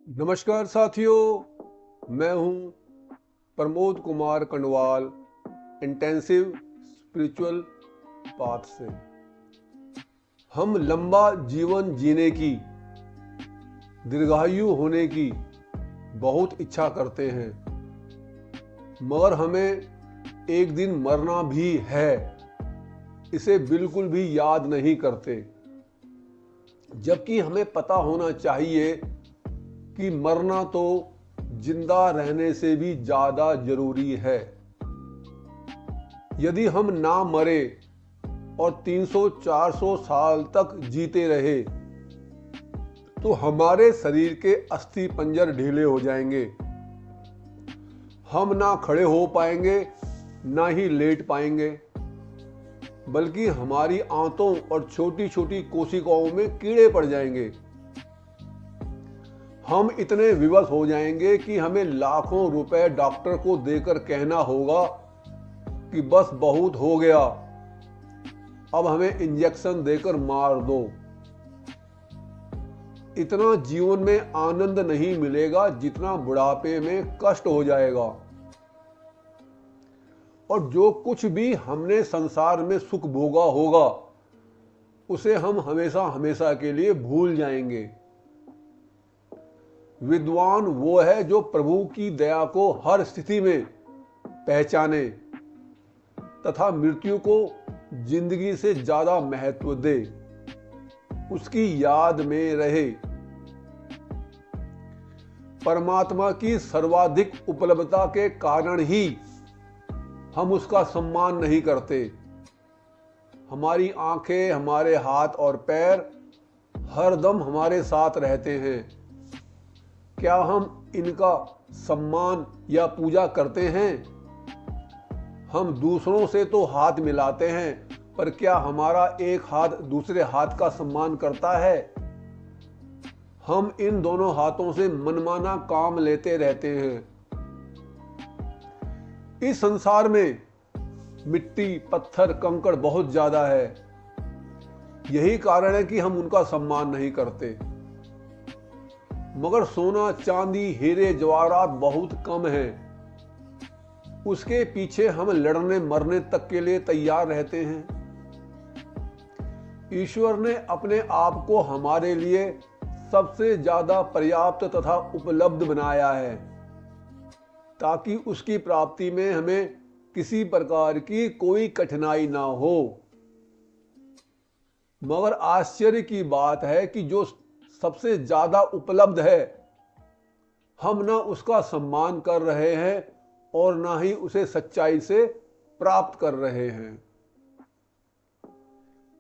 नमस्कार साथियों, मैं हूं Pramod Kumar Kandwal intensive spiritual path से। हम लंबा जीवन जीने की, दीर्घायु होने की बहुत इच्छा करते हैं, मगर हमें एक दिन मरना भी है, इसे बिल्कुल भी याद नहीं करते। जबकि हमें पता होना चाहिए कि मरना तो जिंदा रहने से भी ज्यादा जरूरी है। यदि हम ना मरे और 300-400 साल तक जीते रहे तो हमारे शरीर के अस्थि पंजर ढीले हो जाएंगे। हम ना खड़े हो पाएंगे, ना ही लेट पाएंगे, बल्कि हमारी आंतों और छोटी छोटी कोशिकाओं में कीड़े पड़ जाएंगे। हम इतने विवश हो जाएंगे कि हमें लाखों रुपए डॉक्टर को देकर कहना होगा कि बस बहुत हो गया, अब हमें इंजेक्शन देकर मार दो। इतना जीवन में आनंद नहीं मिलेगा जितना बुढ़ापे में कष्ट हो जाएगा। और जो कुछ भी हमने संसार में सुख भोगा होगा उसे हम हमेशा हमेशा के लिए भूल जाएंगे। विद्वान वो है जो प्रभु की दया को हर स्थिति में पहचाने तथा मृत्यु को जिंदगी से ज्यादा महत्व दे, उसकी याद में रहे। परमात्मा की सर्वाधिक उपलब्धता के कारण ही हम उसका सम्मान नहीं करते। हमारी आंखें, हमारे हाथ और पैर हरदम हमारे साथ रहते हैं। क्या हम इनका सम्मान या पूजा करते हैं? हम दूसरों से तो हाथ मिलाते हैं, पर क्या हमारा एक हाथ दूसरे हाथ का सम्मान करता है? हम इन दोनों हाथों से मनमाना काम लेते रहते हैं। इस संसार में मिट्टी, पत्थर, कंकड़ बहुत ज्यादा है। यही कारण है कि हम उनका सम्मान नहीं करते। मगर सोना, चांदी, हीरे, जवाहरात बहुत कम हैं। उसके पीछे हम लड़ने मरने तक के लिए तैयार रहते हैं। ईश्वर ने अपने आप को हमारे लिए सबसे ज्यादा पर्याप्त तथा उपलब्ध बनाया है, ताकि उसकी प्राप्ति में हमें किसी प्रकार की कोई कठिनाई ना हो। मगर आश्चर्य की बात है कि जो सबसे ज्यादा उपलब्ध है, हम ना उसका सम्मान कर रहे हैं और ना ही उसे सच्चाई से प्राप्त कर रहे हैं।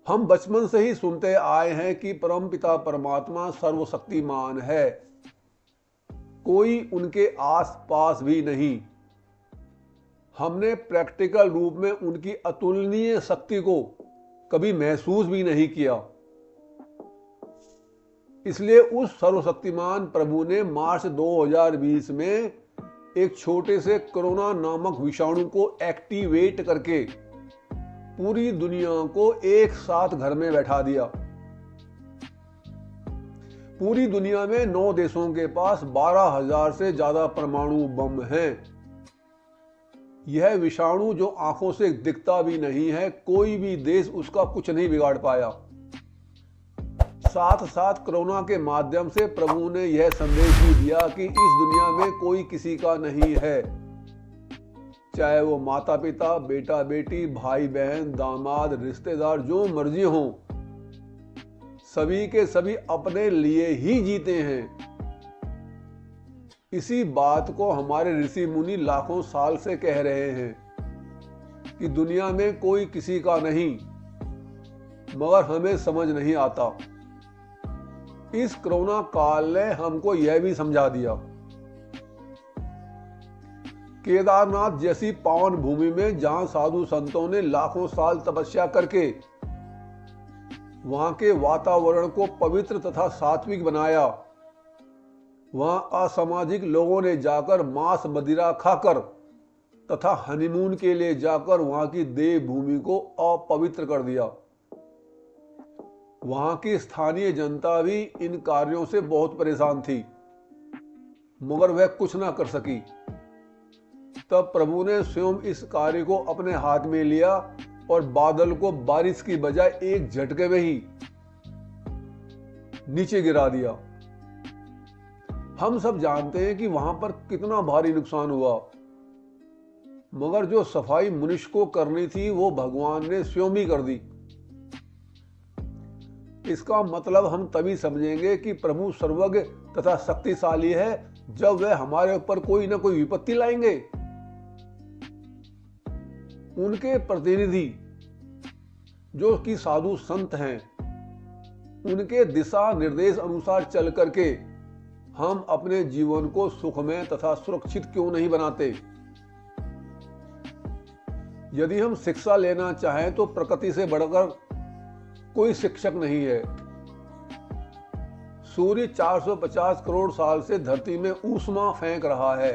हम बचपन से ही सुनते आए हैं कि परमपिता परमात्मा सर्वशक्तिमान है, कोई उनके आस पास भी नहीं। हमने प्रैक्टिकल रूप में उनकी अतुलनीय शक्ति को कभी महसूस भी नहीं किया। इसलिए उस सर्वशक्तिमान प्रभु ने मार्च 2020 में एक छोटे से कोरोना नामक विषाणु को एक्टिवेट करके पूरी दुनिया को एक साथ घर में बैठा दिया। पूरी दुनिया में 9 देशों के पास 12,000 से ज्यादा परमाणु बम हैं। यह विषाणु जो आंखों से दिखता भी नहीं है, कोई भी देश उसका कुछ नहीं बिगाड़ पाया। साथ साथ कोरोना के माध्यम से प्रभु ने यह संदेश भी दिया कि इस दुनिया में कोई किसी का नहीं है। चाहे वो माता पिता, बेटा बेटी, भाई बहन, दामाद, रिश्तेदार, जो मर्जी हो, सभी के सभी अपने लिए ही जीते हैं। इसी बात को हमारे ऋषि मुनि लाखों साल से कह रहे हैं कि दुनिया में कोई किसी का नहीं, मगर हमें समझ नहीं आता। इस कोरोना काल ने हमको यह भी समझा दिया। केदारनाथ जैसी पावन भूमि में जहां साधु संतों ने लाखों साल तपस्या करके वहां के वातावरण को पवित्र तथा सात्विक बनाया, वहां असामाजिक लोगों ने जाकर मांस मदिरा खाकर तथा हनीमून के लिए जाकर वहां की देव भूमि को अपवित्र कर दिया। वहां की स्थानीय जनता भी इन कार्यों से बहुत परेशान थी। मगर वह कुछ ना कर सकी। तब प्रभु ने स्वयं इस कार्य को अपने हाथ में लिया और बादल को बारिश की बजाय एक झटके में ही नीचे गिरा दिया। हम सब जानते हैं कि वहां पर कितना भारी नुकसान हुआ, मगर जो सफाई मनुष्य को करनी थी वो भगवान ने स्वयं ही कर दी। इसका मतलब हम तभी समझेंगे कि प्रभु सर्वज्ञ तथा शक्तिशाली है जब वह हमारे ऊपर कोई ना कोई विपत्ति लाएंगे। उनके प्रतिनिधि जो कि साधु संत हैं, उनके दिशा निर्देश अनुसार चल करके हम अपने जीवन को सुखमय तथा सुरक्षित क्यों नहीं बनाते। यदि हम शिक्षा लेना चाहें तो प्रकृति से बढ़कर कोई शिक्षक नहीं है। सूर्य 450 करोड़ साल से धरती में ऊष्मा फेंक रहा है।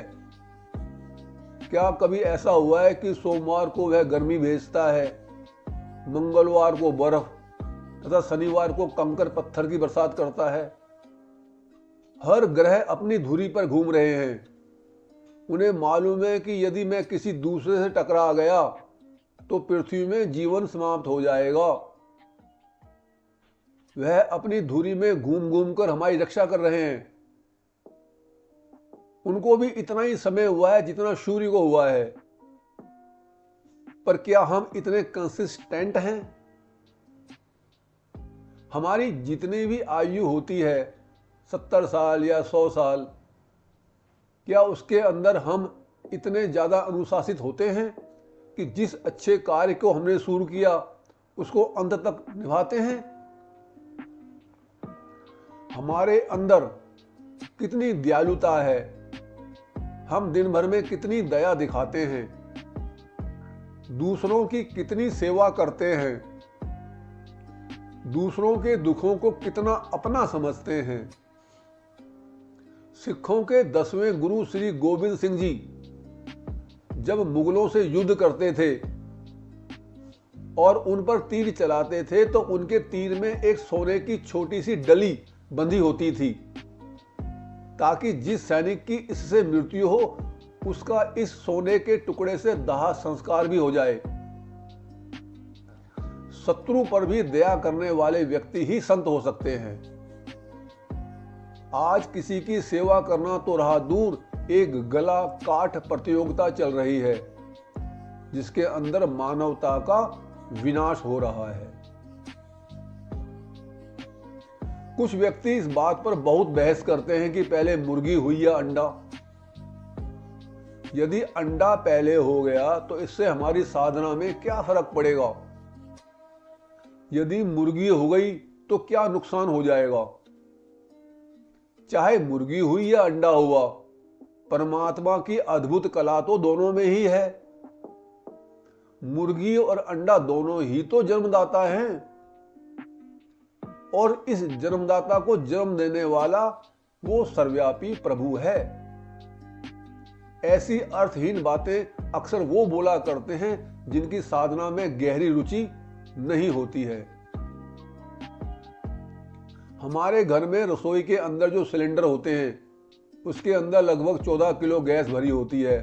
क्या कभी ऐसा हुआ है कि सोमवार को वह गर्मी भेजता है, मंगलवार को बर्फ तथा शनिवार को कंकर पत्थर की बरसात करता है? हर ग्रह अपनी धुरी पर घूम रहे हैं। उन्हें मालूम है कि यदि मैं किसी दूसरे से टकरा गया तो पृथ्वी में जीवन समाप्त हो जाएगा। वह अपनी धुरी में घूम घूम कर हमारी रक्षा कर रहे हैं। उनको भी इतना ही समय हुआ है जितना सूर्य को हुआ है, पर क्या हम इतने कंसिस्टेंट हैं? हमारी जितनी भी आयु होती है, 70 साल या 100 साल, क्या उसके अंदर हम इतने ज्यादा अनुशासित होते हैं कि जिस अच्छे कार्य को हमने शुरू किया उसको अंत तक निभाते हैं? हमारे अंदर कितनी दयालुता है, हम दिन भर में कितनी दया दिखाते हैं, दूसरों की कितनी सेवा करते हैं, दूसरों के दुखों को कितना अपना समझते हैं। सिखों के 10वें गुरु श्री गोविंद सिंह जी जब मुगलों से युद्ध करते थे और उन पर तीर चलाते थे तो उनके तीर में एक सोने की छोटी सी डली बंधी होती थी, ताकि जिस सैनिक की इससे मृत्यु हो उसका इस सोने के टुकड़े से दाह संस्कार भी हो जाए। शत्रु पर भी दया करने वाले व्यक्ति ही संत हो सकते हैं। आज किसी की सेवा करना तो रहा दूर, एक गला काट प्रतियोगिता चल रही है जिसके अंदर मानवता का विनाश हो रहा है। कुछ व्यक्ति इस बात पर बहुत बहस करते हैं कि पहले मुर्गी हुई या अंडा। यदि अंडा पहले हो गया तो इससे हमारी साधना में क्या फर्क पड़ेगा? यदि मुर्गी हो गई तो क्या नुकसान हो जाएगा? चाहे मुर्गी हुई या अंडा हुआ, परमात्मा की अद्भुत कला तो दोनों में ही है। मुर्गी और अंडा दोनों ही तो जन्मदाता हैं और इस जन्मदाता को जन्म देने वाला वो सर्वव्यापी प्रभु है। ऐसी अर्थहीन बातें अक्सर वो बोला करते हैं जिनकी साधना में गहरी रुचि नहीं होती है। हमारे घर में रसोई के अंदर जो सिलेंडर होते हैं उसके अंदर लगभग 14 किलो गैस भरी होती है।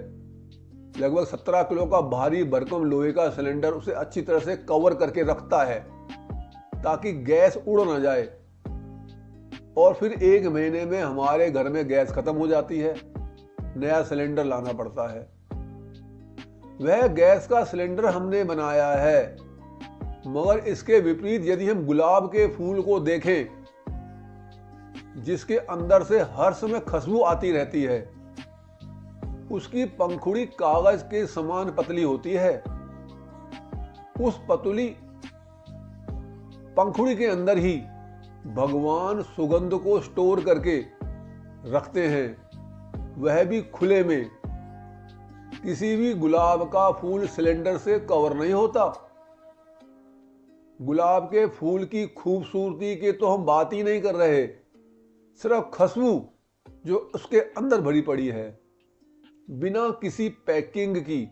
लगभग 17 किलो का भारी भरकम लोहे का सिलेंडर उसे अच्छी तरह से कवर करके रखता है ताकि गैस उड़ ना जाए। और फिर 1 महीने में हमारे घर में गैस खत्म हो जाती है, नया सिलेंडर लाना पड़ता है। वह गैस का सिलेंडर हमने बनाया है, मगर इसके विपरीत यदि हम गुलाब के फूल को देखें जिसके अंदर से हर समय खुशबू आती रहती है, उसकी पंखुड़ी कागज के समान पतली होती है। उस पतली पंखुड़ी के अंदर ही भगवान सुगंध को स्टोर करके रखते हैं, वह भी खुले में। किसी भी गुलाब का फूल सिलेंडर से कवर नहीं होता। गुलाब के फूल की खूबसूरती की तो हम बात ही नहीं कर रहे, सिर्फ खुशबू जो उसके अंदर भरी पड़ी है, बिना किसी पैकिंग की,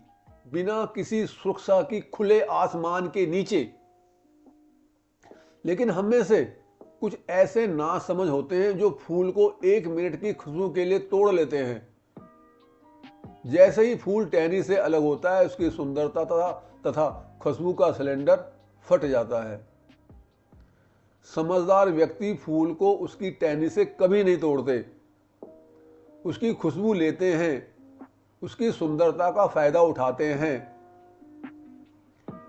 बिना किसी सुरक्षा की, खुले आसमान के नीचे। लेकिन हम में से कुछ ऐसे नासमझ होते हैं जो फूल को 1 मिनट की खुशबू के लिए तोड़ लेते हैं। जैसे ही फूल टहनी से अलग होता है, उसकी सुंदरता तथा खुशबू का सिलेंडर फट जाता है। समझदार व्यक्ति फूल को उसकी टहनी से कभी नहीं तोड़ते, उसकी खुशबू लेते हैं, उसकी सुंदरता का फायदा उठाते हैं।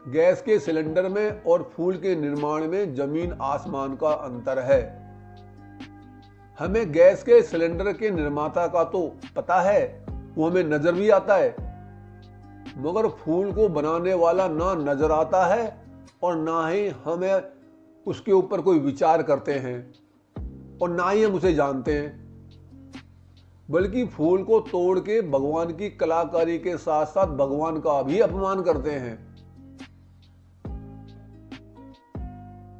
गैस के सिलेंडर में और फूल के निर्माण में जमीन आसमान का अंतर है। हमें गैस के सिलेंडर के निर्माता का तो पता है, वो हमें नजर भी आता है, मगर फूल को बनाने वाला ना नजर आता है और ना ही हमें उसके ऊपर कोई विचार करते हैं और ना ही हम उसे जानते हैं। बल्कि फूल को तोड़ के भगवान की कलाकारी के साथ साथ भगवान का भी अपमान करते हैं।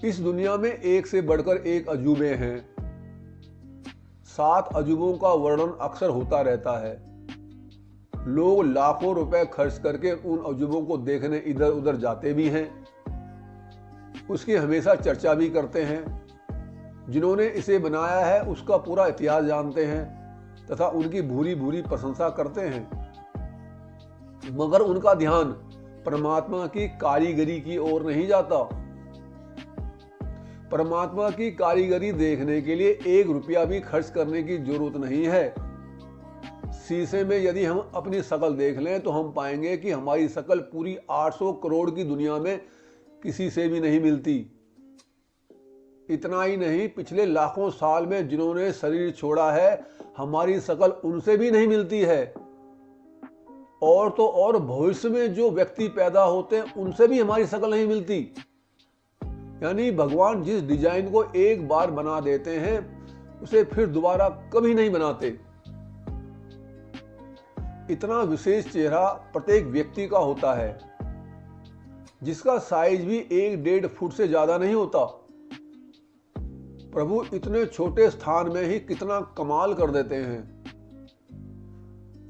इस दुनिया में एक से बढ़कर एक अजूबे हैं। 7 अजूबों का वर्णन अक्सर होता रहता है। लोग लाखों रुपए खर्च करके उन अजूबों को देखने इधर उधर जाते भी हैं, उसकी हमेशा चर्चा भी करते हैं। जिन्होंने इसे बनाया है उसका पूरा इतिहास जानते हैं तथा उनकी भूरी भूरी प्रशंसा करते हैं, मगर उनका ध्यान परमात्मा की कारीगरी की ओर नहीं जाता। परमात्मा की कारीगरी देखने के लिए 1 रुपया भी खर्च करने की जरूरत नहीं है। शीशे में यदि हम अपनी शकल देख लें तो हम पाएंगे कि हमारी शकल पूरी 800 करोड़ की दुनिया में किसी से भी नहीं मिलती। इतना ही नहीं, पिछले लाखों साल में जिन्होंने शरीर छोड़ा है, हमारी शकल उनसे भी नहीं मिलती है। और तो और भविष्य में जो व्यक्ति पैदा होते हैं उनसे भी हमारी शकल नहीं मिलती। यानी भगवान जिस डिजाइन को एक बार बना देते हैं उसे फिर दोबारा कभी नहीं बनाते। इतना विशेष चेहरा प्रत्येक व्यक्ति का होता है, जिसका साइज भी 1-1.5 फुट से ज्यादा नहीं होता। प्रभु इतने छोटे स्थान में ही कितना कमाल कर देते हैं।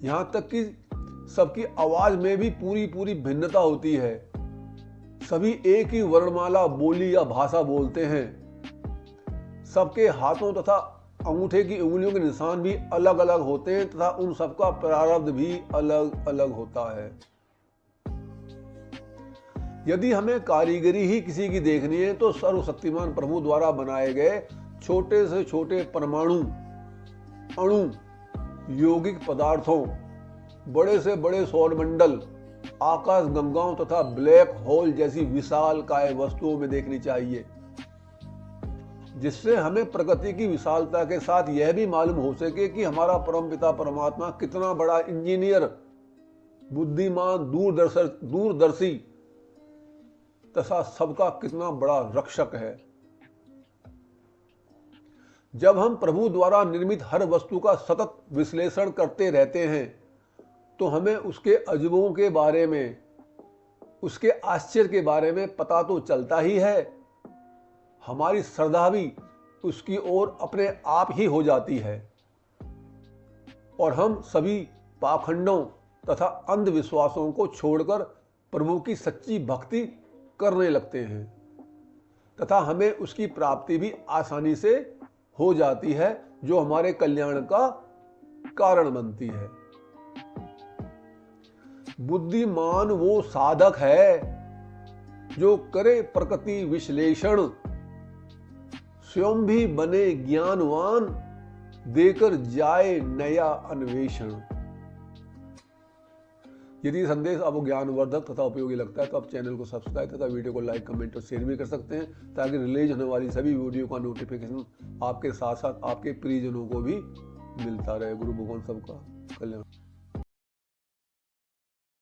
यहां तक कि सबकी आवाज में भी पूरी पूरी भिन्नता होती है। सभी एक ही वर्णमाला, बोली या भाषा बोलते हैं। सबके हाथों तथा अंगूठे की उंगलियों के निशान भी अलग अलग होते हैं तथा उन सबका प्रारब्ध भी अलग अलग होता है। यदि हमें कारीगरी ही किसी की देखनी है तो सर्वशक्तिमान प्रभु द्वारा बनाए गए छोटे से छोटे परमाणु, अणु, यौगिक पदार्थों, बड़े से बड़े सौरमंडल, आकाश गंगाओं तथा ब्लैक होल जैसी विशालकाय वस्तुओं में देखनी चाहिए, जिससे हमें प्रकृति की विशालता के साथ यह भी मालूम हो सके कि हमारा परमपिता परमात्मा कितना बड़ा इंजीनियर, बुद्धिमान, दूरदर्शी तथा सबका कितना बड़ा रक्षक है। जब हम प्रभु द्वारा निर्मित हर वस्तु का सतत विश्लेषण करते रहते हैं तो हमें उसके अजूबों के बारे में, उसके आश्चर्य के बारे में पता तो चलता ही है। हमारी श्रद्धा भी उसकी ओर अपने आप ही हो जाती है और हम सभी पाखंडों तथा अंधविश्वासों को छोड़कर प्रभु की सच्ची भक्ति करने लगते हैं तथा हमें उसकी प्राप्ति भी आसानी से हो जाती है, जो हमारे कल्याण का कारण बनती है। बुद्धिमान वो साधक है जो करे प्रकृति विश्लेषण, स्वयं भी बने ज्ञानवान, देकर जाए नया अन्वेषण। यदि संदेश आपको ज्ञानवर्धक तथा उपयोगी लगता है तो आप चैनल को सब्सक्राइब तथा वीडियो को लाइक, कमेंट और शेयर भी कर सकते हैं, ताकि रिलीज होने वाली सभी वीडियो का नोटिफिकेशन आपके साथ साथ आपके प्रियजनों को भी मिलता रहे। गुरु भगवान सबका कल्याण।